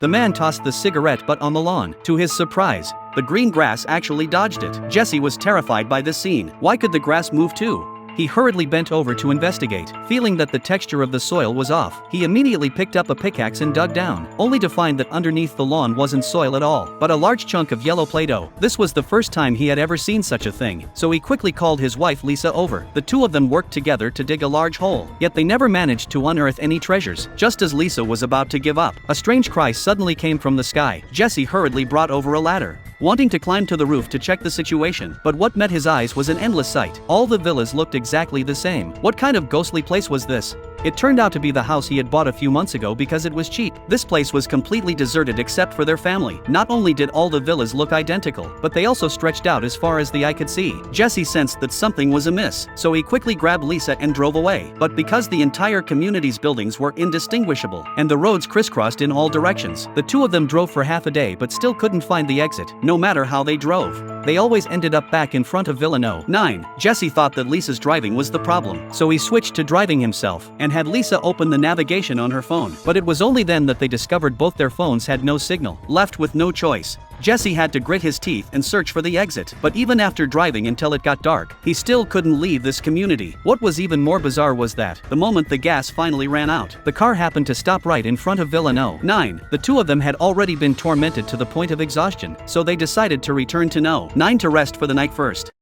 The man tossed the cigarette butt on the lawn. To his surprise, the green grass actually dodged it. Jesse was terrified by this scene. Why could the grass move too? He hurriedly bent over to investigate. Feeling that the texture of the soil was off, he immediately picked up a pickaxe and dug down, only to find that underneath the lawn wasn't soil at all, but a large chunk of yellow Play-Doh. This was the first time he had ever seen such a thing, so he quickly called his wife Lisa over. The two of them worked together to dig a large hole, yet they never managed to unearth any treasures. Just as Lisa was about to give up, a strange cry suddenly came from the sky. Jesse hurriedly brought over a ladder, wanting to climb to the roof to check the situation, but what met his eyes was an endless sight. All the villas looked exactly the same. What kind of ghostly place was this? It turned out to be the house he had bought a few months ago because it was cheap. This place was completely deserted except for their family. Not only did all the villas look identical, but they also stretched out as far as the eye could see. Jesse sensed that something was amiss, so he quickly grabbed Lisa and drove away. But because the entire community's buildings were indistinguishable, and the roads crisscrossed in all directions, the two of them drove for half a day but still couldn't find the exit. No matter how they drove, they always ended up back in front of Villa No. 9. Jesse thought that Lisa's driving was the problem, so he switched to driving himself, and had Lisa open the navigation on her phone. But it was only then that they discovered both their phones had no signal. Left with no choice, Jesse had to grit his teeth and search for the exit. But even after driving until it got dark, he still couldn't leave this community. What was even more bizarre was that, the moment the gas finally ran out, the car happened to stop right in front of Villa No. 9. The two of them had already been tormented to the point of exhaustion, so they decided to return to No. 9 to rest for the night first.